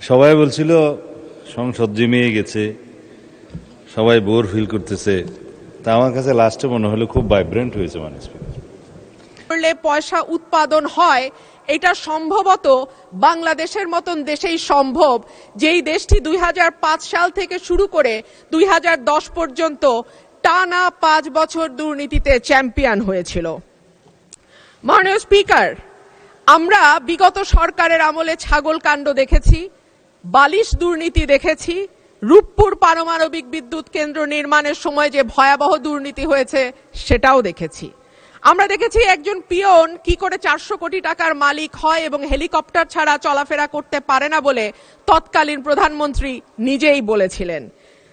সবাই বলছিল সংসদ জমিয়ে গেছে, সবাই বোর ফিল করতেছে। তা আমার কাছে লাস্টে মনে হলো খুব ভাইব্রেন্ট হয়েছে মানে করলে পয়সা উৎপাদন হয়, এটা সম্ভবত বাংলাদেশের মতন দেশেই সম্ভব, যেই দেশটি 2005 সাল থেকে শুরু করে 2010 পর্যন্ত টানা 5 বছর দুর্নীতিতে চ্যাম্পিয়ন হয়েছিল। মাননীয় স্পিকার, আমরা বিগত সরকারের আমলে ছাগল কাণ্ড দেখেছি, বালিশ দুর্নীতি দেখেছি, রূপপুর পারমাণবিক বিদ্যুৎ কেন্দ্র নির্মাণের সময় যে ভয়াবহ দুর্নীতি হয়েছে সেটাও দেখেছি। আমরা দেখেছি একজন পিয়ন কি করে 400 কোটি টাকার মালিক হয় এবং হেলিকপ্টার ছাড়া চলাফেরা করতে পারে না বলে তৎকালীন প্রধানমন্ত্রী নিজেই বলেছিলেন।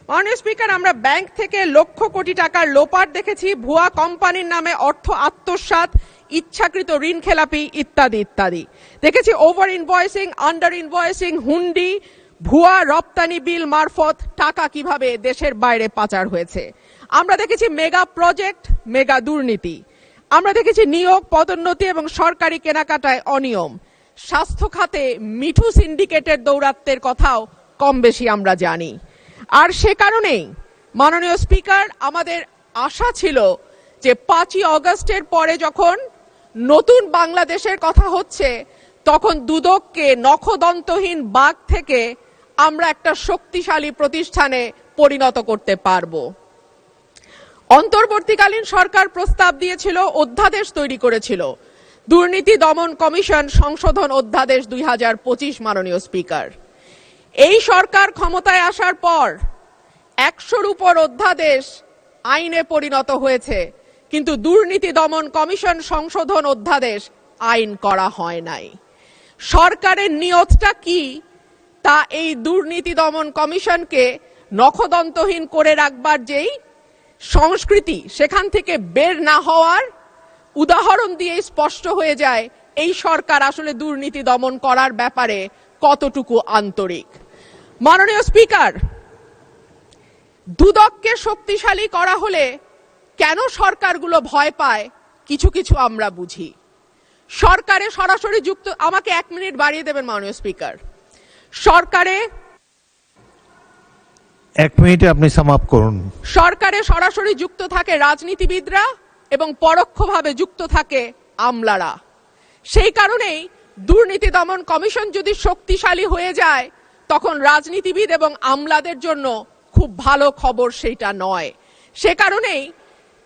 মাননীয় স্পিকার, আমরা ব্যাংক থেকে লক্ষ কোটি টাকার লোপাট দেখেছি, ভুয়া কোম্পানির নামে অর্থ আত্মসাৎ, ইচ্ছাকৃত ঋণ খেলাপি ইত্যাদি ইত্যাদি দেখেছি। ওভার ইনভয়েসিং, আন্ডার ইনভয়েসিং, হুন্ডি, ভুয়া রপ্তানি বিল মারফত টাকা কিভাবে দেশের বাইরে পাচার হয়েছে। আমরা দেখেছি মেগা প্রজেক্ট, মেগা দুর্নীতি। আমরা দেখেছি নিয়োগ, পদোন্নতি এবং সরকারি কেনাকাটায় অনিয়ম। স্বাস্থ্য খাতে মিঠু সিন্ডিকেটের দৌরাত্ম্যের কথাও কম বেশি আমরা জানি। আর সে কারণেই মাননীয় স্পিকার, আমাদের আশা ছিল যে 5ই অগস্টের পরে যখন নতুন বাংলাদেশের কথা হচ্ছে, তখন দুদককে নখদন্তহীন বাঘ থেকে আমরা একটা শক্তিশালী প্রতিষ্ঠানে পরিণত করতে পারবো। অন্তর্বর্তীকালীন সরকার প্রস্তাব দিয়েছিল, অধ্যাদেশ তৈরি করেছিল, দুর্নীতি দমন কমিশন সংশোধন অধ্যাদেশ 2025। মাননীয় স্পিকার, এই সরকার ক্ষমতায় আসার পর 100-র উপর অধ্যাদেশ আইনে পরিণত হয়েছে, কিন্তু দুর্নীতি দমন কমিশন সংশোধন অধ্যাদেশ আইন করা হয় নাই। সরকারের নিয়তটা কি তা এই দুর্নীতি দমন কমিশনকে নখদন্তহীন করে রাখবার যেই সংস্কৃতি, সেখান থেকে বের না হওয়ার উদাহরণ দিয়ে স্পষ্ট হয়ে যায় এই সরকার আসলে দুর্নীতি দমন করার ব্যাপারে কতটুকু আন্তরিক। মাননীয় স্পিকার, দুদককে শক্তিশালী করা হলে কেন সরকারগুলো ভয় পায় কিছু কিছু আমরা বুঝি। সরকারে সরাসরি যুক্ত, আমাকে 1 মিনিট বাড়িয়ে দেবেন মাননীয় স্পিকার। সরকারে 1 মিনিটে আপনি সাম আপ করুন। সরকারে সরাসরি যুক্ত থাকে রাজনীতিবিদরা এবং পরোক্ষভাবে যুক্ত থাকে আমলারা। সেই কারণেই দুর্নীতি দমন কমিশন যদি শক্তিশালী হয়ে যায়, তখন রাজনীতিবিদ এবং আমলাদের জন্য খুব ভালো খবর সেইটা নয়। সে কারণেই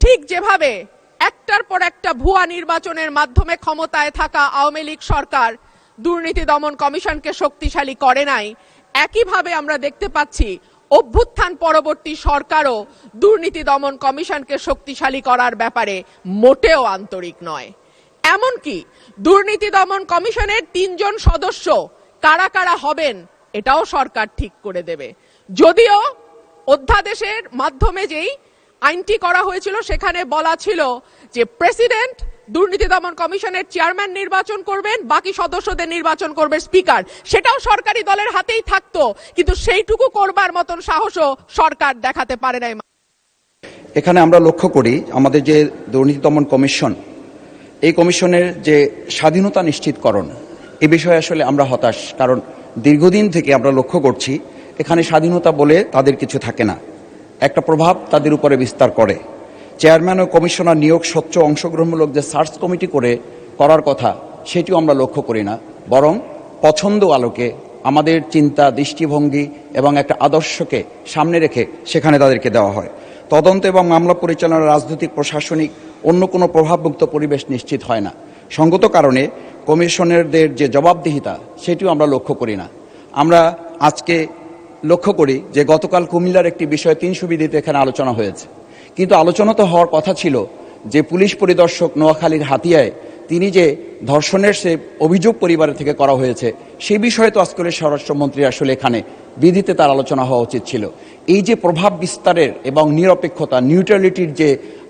ঠিক যেভাবে একটার পর একটা ভুয়া নির্বাচনের মাধ্যমে ক্ষমতায় থাকা আওয়ামী লীগ সরকার দুর্নীতি দমন কমিশনকে শক্তিশালী করে নাই, একইভাবে আমরা দেখতে পাচ্ছি অভ্যুত্থান পরবর্তী সরকারও দুর্নীতি দমন কমিশনকে শক্তিশালী করার ব্যাপারে মোটেও আন্তরিক নয়। এমনকি দুর্নীতি দমন কমিশনের 3 জন সদস্য কারা কারা হবেন এটাও সরকার ঠিক করে দেবে। যদিও অধ্যাদেশের মাধ্যমে যেই আইনটি করা হয়েছিল সেখানে বলা ছিল যে প্রেসিডেন্ট দুর্নীতি দমন কমিশনের চেয়ারম্যান নির্বাচন করবেন, বাকি সদস্যদের নির্বাচন করবে স্পিকার। সেটাও সরকারি দলের হাতেই থাকতো, কিন্তু সেইটুকু করবার মতন সাহসও সরকার দেখাতে পারে নাই। এখানে আমরা লক্ষ্য করি আমাদের যে দুর্নীতি দমন কমিশন, এই কমিশনের যে স্বাধীনতা নিশ্চিতকরণ, এ বিষয়ে আসলে আমরা হতাশ। কারণ দীর্ঘদিন থেকে আমরা লক্ষ্য করছি এখানে স্বাধীনতা বলে তাদের কিছু থাকে না, একটা প্রভাব তাদের উপরে বিস্তার করে। চেয়ারম্যান ও কমিশনার নিয়োগ স্বচ্ছ অংশগ্রহণমূলক যে সার্চ কমিটি করার কথা, সেটিও আমরা লক্ষ্য করি না। বরং পছন্দ আলোকে আমাদের চিন্তা, দৃষ্টিভঙ্গি এবং একটা আদর্শকে সামনে রেখে সেখানে তাদেরকে দেওয়া হয়। তদন্ত এবং মামলা পরিচালনা, রাজনৈতিক, প্রশাসনিক অন্য কোনো প্রভাবমুক্ত পরিবেশ নিশ্চিত হয় না। সঙ্গত কারণে কমিশনারদের যে জবাবদিহিতা, সেটিও আমরা লক্ষ্য করি না। আমরা আজকে লক্ষ্য করি যে গতকাল কুমিল্লার একটি বিষয়ে 300 বিধিতে এখানে আলোচনা হয়েছে, কিন্তু আলোচনা তো হওয়ার কথা ছিল যে পুলিশ পরিদর্শক নোয়াখালীর হাতিয়ায় তিনি যে ধর্ষণের সে অভিযোগ পরিবারের থেকে করা হয়েছে, সেই বিষয়ে তো আজকের স্বরাষ্ট্রমন্ত্রী আসলে এখানে বিধিতে তার আলোচনা হওয়া উচিত ছিল। এই যে প্রভাব বিস্তারের এবং নিরপেক্ষতা, নিউট্রালিটির যে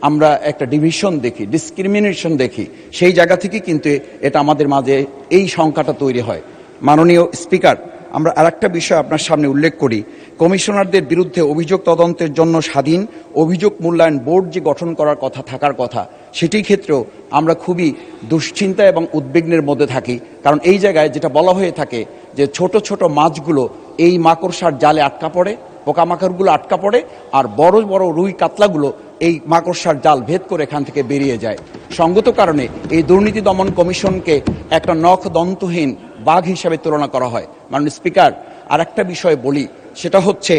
আমরা একটা ডিভিশন দেখি, ডিসক্রিমিনেশন দেখি, সেই জায়গা থেকে কিন্তু এটা আমাদের মাঝে এই সংখ্যাটা তৈরি হয়। মাননীয় স্পিকার, আমরা আরেকটা বিষয় আপনার সামনে উল্লেখ করি। কমিশনারদের বিরুদ্ধে অভিযোগ তদন্তের জন্য স্বাধীন অভিযোগ মূল্যায়ন বোর্ড যে গঠন করার কথা, থাকার কথা, সেটির ক্ষেত্রেও আমরা খুবই দুশ্চিন্তা এবং উদ্বিগ্নের মধ্যে থাকি। কারণ এই জায়গায় যেটা বলা হয়ে থাকে যে ছোট ছোট মাছগুলো এই মাকড়সার জালে আটকা পড়ে, পোকামাকড়গুলো আটকা পড়ে, আর বড় বড় রুই কাতলাগুলো এই মাকড়সার জাল ভেদ করে এখান থেকে বেরিয়ে যায়। সঙ্গত কারণে এই দুর্নীতি দমন কমিশনকে একটা নখ দন্তহীন বাঘ হিসাবে তুলনা করা হয়। মাননীয় স্পিকার, আর একটা বিষয় বলি, সেটা হচ্ছে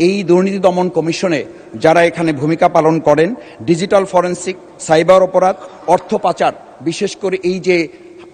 এই দুর্নীতি দমন কমিশনে যারা এখানে ভূমিকা পালন করেন, ডিজিটাল ফরেনসিক, সাইবার অপরাধ, অর্থ পাচার, বিশেষ করে এই যে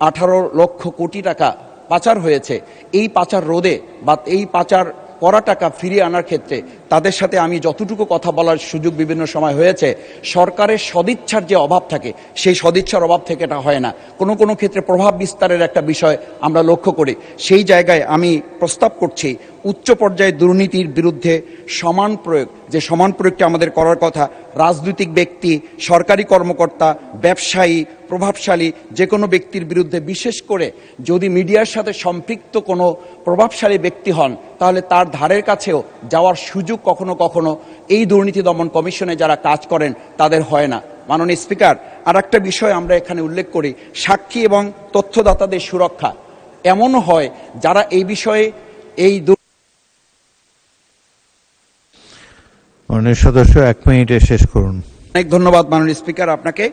18 লক্ষ কোটি টাকা পাচার হয়েছে, এই পাচার রোধে বা এই পাচার করা টাকা ফিরিয়ে আনার ক্ষেত্রে তাদের সাথে আমি যতটুকু কথা বলার সুযোগ বিভিন্ন সময় হয়েছে, সরকারের সদিচ্ছার যে অভাব থাকে সেই সদিচ্ছার অভাব থেকে এটা হয় না। কোনো কোনো ক্ষেত্রে প্রভাব বিস্তারের একটা বিষয় আমরা লক্ষ্য করি। সেই জায়গায় আমি প্রস্তাব করছি উচ্চ পর্যায়ে দুর্নীতির বিরুদ্ধে সমান প্রয়োগ, যে সমান প্রয়োগটি আমাদের করার কথা, রাজনৈতিক ব্যক্তি, সরকারি কর্মকর্তা, ব্যবসায়ী, প্রভাবশালী যে কোনো ব্যক্তির বিরুদ্ধে, বিশেষ করে যদি মিডিয়ার সাথে সম্পৃক্ত কোনো প্রভাবশালী ব্যক্তি হন, তাহলে তার ধারের কাছেও যাওয়ার সুযোগ কখনো কখনো এই দুর্নীতি দমন কমিশনে যারা কাজ করেন তাদের হয় না। মাননীয় স্পিকার, আর একটা বিষয় আমরা এখানে উল্লেখ করি, সাক্ষী এবং তথ্যদাতাদের সুরক্ষা। এমনও হয় যারা এই বিষয়ে মাননীয় সদস্য 1 মিনিটে শেষ করুন। অনেক ধন্যবাদ মাননীয় স্পিকার আপনাকে।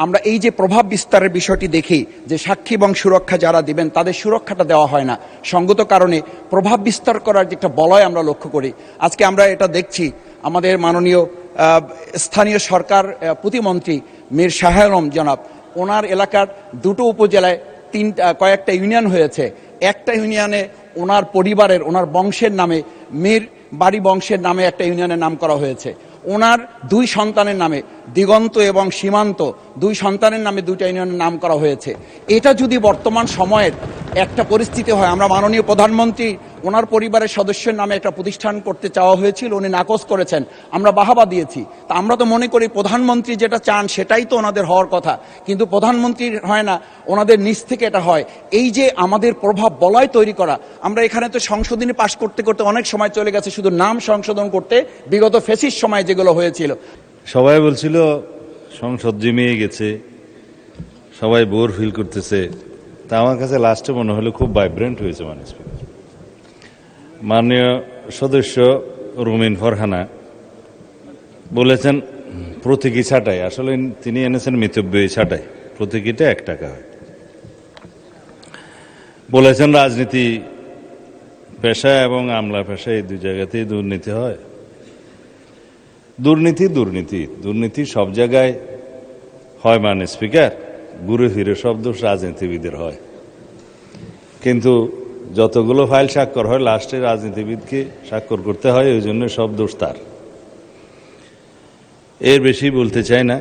আমরা এই যে প্রভাব বিস্তারের বিষয়টি দেখি যে সাক্ষী এবং সুরক্ষা যারা দিবেন তাদের সুরক্ষাটা দেওয়া হয় না, সঙ্গত কারণে প্রভাব বিস্তার করার যে একটা বলয় আমরা লক্ষ্য করি। আজকে আমরা এটা দেখছি, আমাদের মাননীয় স্থানীয় সরকার প্রতিমন্ত্রী মীর শাহ আলম জনাব, ওনার এলাকার 2টো উপজেলায় কয়েকটা ইউনিয়ন হয়েছে, একটা ইউনিয়নে ওনার পরিবারের, ওনার বংশের নামে, মীর বাড়ি বংশের নামে একটা ইউনিয়নের নাম করা হয়েছে। ওনার 2 সন্তানের নামে, দিগন্ত এবং সীমান্ত, 2 সন্তানের নামে 2টা ইউনিয়নের নাম করা হয়েছে। এটা যদি বর্তমান সময়ের একটা পরিস্থিতি হয়, আমরা মাননীয় প্রধানমন্ত্রী ওনার পরিবারের সদস্যের নামে একটা প্রতিষ্ঠান করতে চাওয়া হয়েছিল, উনি নাকচ করেছেন, আমরা বাহাবা দিয়েছি। তা আমরা তো মনে করি প্রধানমন্ত্রী যেটা চান সেটাই তো ওনাদের হওয়ার কথা, কিন্তু প্রধানমন্ত্রীর হয় না, ওনাদের নিচ থেকে এটা হয়। এই যে আমাদের প্রভাব বলয় তৈরি করা, আমরা এখানে তো সংশোধনী পাশ করতে করতে অনেক সময় চলে গেছে, শুধু নাম সংশোধন করতে, বিগত ফেসিস সময় যেগুলো হয়েছিল। সবাই বলছিল সংসদ জিমিয়ে গেছে, সবাই বোর ফিল করতেছে, তা আমার কাছে লাস্টে মনে হলো খুব ভাইব্রেন্ট হয়েছে। মাননীয় সদস্য রুমিন ফরহানা বলেছেন প্রতীকী ছাঁটাই, আসলে তিনি এনেছেন মিতব্যয়ী ছাঁটাই, প্রতীকীটা 1 টাকা হয়। বলেছেন রাজনীতি পেশা এবং আমলা পেশা এই 2 জায়গাতেই দুর্নীতি হয়। দুর্নীতি দুর্নীতি দুর্নীতি সব জায়গায় হয় মাননীয় স্পিকার, ঘুরে ফিরে সব দোষ রাজনীতিবিদের হয়, কিন্তু যতগুলো ফাইল স্বাক্ষর হয় লাস্টে রাজনীতিবিদকে স্বাক্ষর করতে হয়, ওই জন্য সব দোষ তার। এর বেশি বলতে চাই না।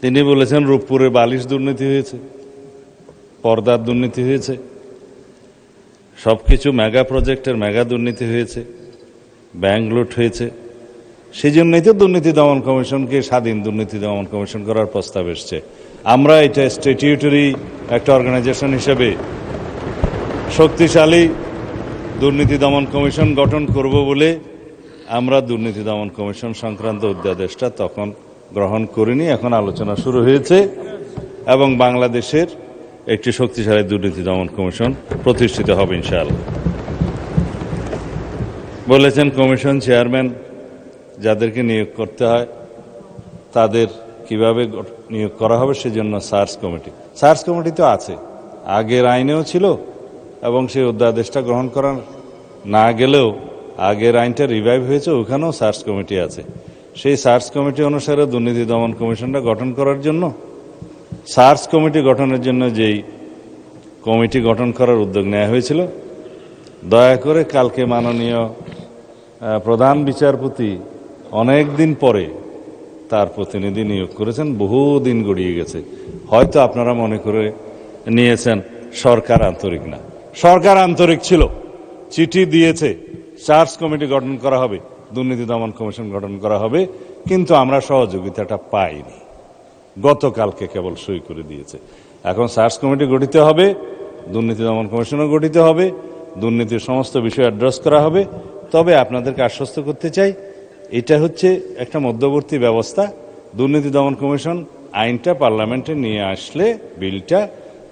তিনি বলেছেন রূপপুরে বালিশ দুর্নীতি হয়েছে, পর্দার দুর্নীতি হয়েছে, সবকিছু মেগা প্রজেক্টের মেগা দুর্নীতি হয়েছে, ব্যাংক লুট হয়েছে। সেই জন্যই তো দুর্নীতি দমন কমিশনকে স্বাধীন দুর্নীতি দমন কমিশন করার প্রস্তাব এসছে। আমরা এটা স্ট্যাটিউটরি একটা অর্গানাইজেশন হিসেবে শক্তিশালী দুর্নীতি দমন কমিশন গঠন করব বলে আমরা দুর্নীতি দমন কমিশন সংক্রান্ত অধ্যাদেশটা তখন গ্রহণ করিনি। এখন আলোচনা শুরু হয়েছে এবং বাংলাদেশের একটি শক্তিশালী দুর্নীতি দমন কমিশন প্রতিষ্ঠিত হবে ইনশাআল্লাহ। বলেছেন কমিশন চেয়ারম্যান যাদেরকে নিয়োগ করতে হয় তাদের কিভাবে নিয়োগ করা হবে সেজন্য সার্চ কমিটি তো আছে, আগের আইনেও ছিল এবং সেই অধ্যাদেশটা গ্রহণ করা না গেলেও আগের আইনটা রিভাইভ হয়েছে, ওখানেও সার্চ কমিটি আছে। সেই সার্চ কমিটি অনুসারে দুর্নীতি দমন কমিশনটা গঠন করার জন্য, সার্চ কমিটি গঠনের জন্য যেই কমিটি গঠন করার উদ্যোগ নেওয়া হয়েছিল, দয়া করে কালকে মাননীয় প্রধান বিচারপতি অনেক দিন পরে তার প্রতিনিধি নিয়োগ করেছেন, বহুদিন গড়িয়ে গেছে। হয়তো আপনারা মনে করে নিয়েছেন সরকার আন্তরিক না, সরকার আন্তরিক ছিল, চিঠি দিয়েছে সার্চ কমিটি গঠন করা হবে, দুর্নীতি দমন কমিশন গঠন করা হবে, কিন্তু আমরা সহযোগিতাটা পাইনি। গতকালকে কেবল সই করে দিয়েছে। এখন সার্চ কমিটি গঠিত হবে, দুর্নীতি দমন কমিশনও গঠিত হবে, দুর্নীতির সমস্ত বিষয় অ্যাড্রেস করা হবে। তবে আপনাদেরকে আশ্বস্ত করতে চাই, এটা হচ্ছে একটা মধ্যবর্তী ব্যবস্থা। দুর্নীতি দমন কমিশন আইনটা পার্লামেন্টে নিয়ে আসলে, বিলটা,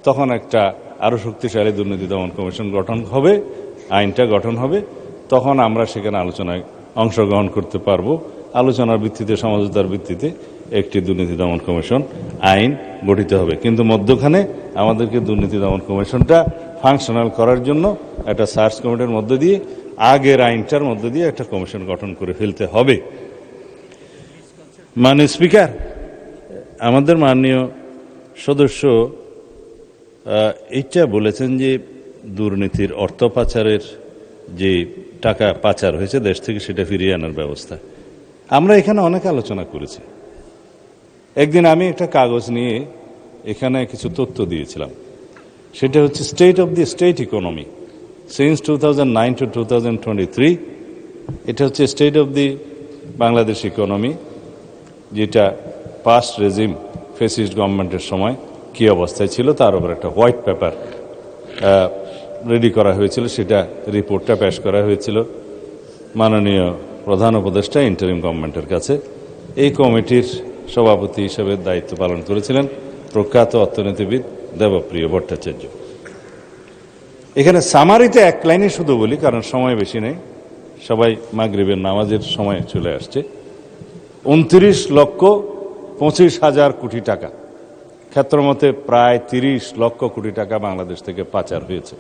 তখন একটা আরও শক্তিশালী দুর্নীতি দমন কমিশন গঠন হবে, আইনটা গঠন হবে, তখন আমরা সেখানে আলোচনায় অংশগ্রহণ করতে পারবো। আলোচনার ভিত্তিতে, সমঝোতার ভিত্তিতে একটি দুর্নীতি দমন কমিশন আইন গঠিত হবে। কিন্তু মধ্যখানে আমাদেরকে দুর্নীতি দমন কমিশনটা ফাংশনাল করার জন্য একটা সার্চ কমিটির মধ্য দিয়ে, আগের আইনটার মধ্য দিয়ে একটা কমিশন গঠন করে ফেলতে হবে। মাননীয় স্পিকার, আমাদের মাননীয় সদস্য এইটা বলেছেন যে দুর্নীতির অর্থ পাচারের যে টাকা পাচার হয়েছে দেশ থেকে, সেটা ফিরিয়ে আনার ব্যবস্থা। আমরা এখানে অনেক আলোচনা করেছি। একদিন আমি একটা কাগজ নিয়ে এখানে কিছু তথ্য দিয়েছিলাম। সেটা হচ্ছে state of the state economy since 2009 to 2023। এটা হচ্ছে state of the Bangladesh economy, যেটা পাস্ট রেজিম ফেসিস্ট গভর্নমেন্টের সময় কী অবস্থায় ছিল তার উপর একটা হোয়াইট পেপার রেডি করা হয়েছিল। সেটা রিপোর্টটা পেশ করা হয়েছিল মাননীয় প্রধান উপদেষ্টা ইন্টারিম গভর্নমেন্টের কাছে। এই কমিটির সভাপতি হিসেবে দায়িত্ব পালন করেছিলেন প্রখ্যাত অর্থনীতিবিদ দেবপ্রিয় ভট্টাচার্য। এখানে সামারিতে এক লাইনে শুধু বলি, কারণ সময় বেশি নেই, সবাই মাগরিবের নামাজের সময় চলে আসছে। 29,25,000 কোটি টাকা, ক্ষেত্রমতে প্রায় 30 লক্ষ কোটি টাকা বাংলাদেশ থেকে পাচার হয়েছে।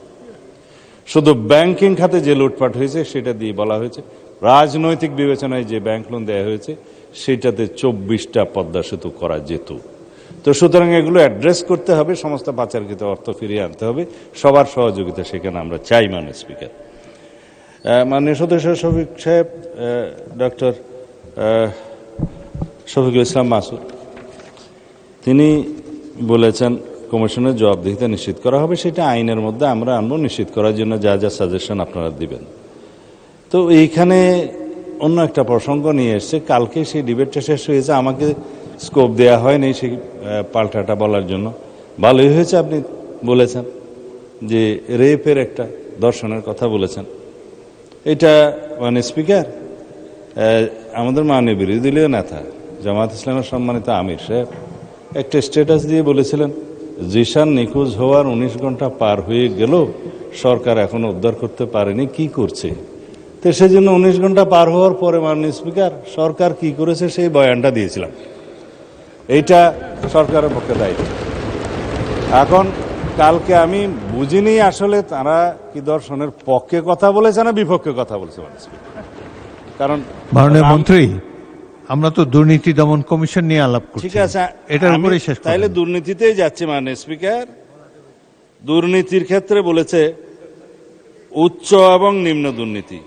শুধু ব্যাংকিং খাতে যে লুটপাট হয়েছে সেটা দিয়ে বলা হয়েছে, রাজনৈতিক বিবেচনায় যে ব্যাংক লোন দেওয়া হয়েছে সেটাতে 24টা পদ্মা সেতু করা যেত। তো সুতরাং এগুলো অ্যাড্রেস করতে হবে, সমস্ত পাচারকৃত অর্থ ফিরিয়ে আনতে হবে, সবার সহযোগিতা সেখানে আমরা চাই। মাননীয় স্পিকার, মাননীয় সদস্য শফিক সাহেব, ডক্টর শফিকুল ইসলাম মাসুদ, তিনি বলেছেন কমিশনের জবাবদিহিতা নিশ্চিত করা হবে, সেটা আইনের মধ্যে আমরা আনবো, নিশ্চিত করার জন্য যা যা সাজেশন আপনারা দিবেন। তো এইখানে অন্য একটা প্রসঙ্গ নিয়ে এসছে, কালকে সেই ডিবেটটা শেষ হয়েছে, আমাকে স্কোপ দেওয়া হয়নি সেই পাল্টাটা বলার জন্য। ভালোই হয়েছে আপনি বলেছেন যে রেপের একটা দর্শনের কথা বলেছেন। এটা মানে স্পিকার, আমাদের মাননীয় বিরোধী দলীয় নেতা জামায়াত ইসলামের সম্মানিত আমির সাহেব একটা স্ট্যাটাস দিয়ে বলেছিলেন, জিশান নিখোঁজ হওয়ার 19 ঘন্টা পার হয়ে গেল, সরকার এখনো উদ্ধার করতে পারেনি, কি করছে? তো সেজন্য 19 ঘন্টা পার হওয়ার পরে মাননীয় স্পিকার সরকার কি করেছে সেই বয়ানটা দিয়েছিলাম। এইটা সরকারের পক্ষে দায়িত্ব। এখন কালকে আমি বুঝিনি আসলে তারা কি দর্শনের পক্ষে কথা বলেছে না বিপক্ষে কথা বলেছে। কারণ মাননীয় মন্ত্রী, আমরা তো দুর্নীতি দমন কমিশন নিয়ে আলাপ করছি, ঠিক আছে, এটার উপরে শেষ করুন। তাইলে দুর্নীতিতেই যাচ্ছে। মাননীয় স্পিকার, দুর্নীতির ক্ষেত্রে বলেছে উচ্চ এবং নিম্ন দুর্নীতি।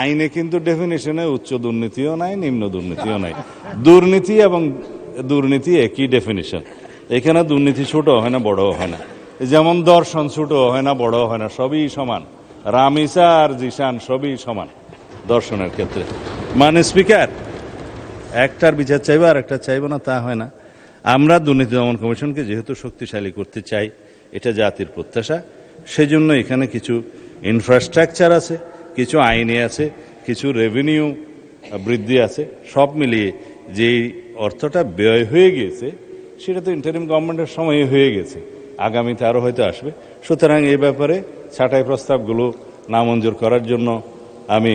আইনে কিন্তু ডেফিনেশনে উচ্চ দুর্নীতিও নাই, নিম্ন দুর্নীতিও নাই। দুর্নীতি এবং দুর্নীতি একই ডেফিনেশন। এখানে দুর্নীতি ছোট হয় না, বড় হয় না, যেমন দর্শন ছোট হয় না, বড় হয় না, সবই সমান। রামিসা আর জিশান সবই সমান দর্শনের ক্ষেত্রে। মাননীয় স্পিকার, একটার বিচার চাইবো আর একটা চাইবো না তা হয় না। আমরা দুর্নীতি দমন কমিশনকে যেহেতু শক্তিশালী করতে চাই, এটা জাতির প্রত্যাশা, সেজন্য এখানে কিছু ইনফ্রাস্ট্রাকচার আছে, কিছু আইনে আছে, কিছু রেভিনিউ বৃদ্ধি আছে, সব মিলিয়ে যেই অর্থটা ব্যয় হয়ে গিয়েছে সেটা তো ইন্টারিম গভর্নমেন্টের সময় হয়ে গেছে, আগামীতে আরও হয়তো আসবে। সুতরাং এই ব্যাপারে ছাঁটাই প্রস্তাবগুলো নামঞ্জুর করার জন্য আমি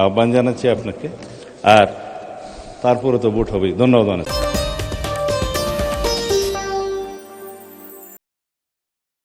আহ্বান জানাচ্ছি আপনাকে, আর তারপরে তো ভোট হবেই। ধন্যবাদ।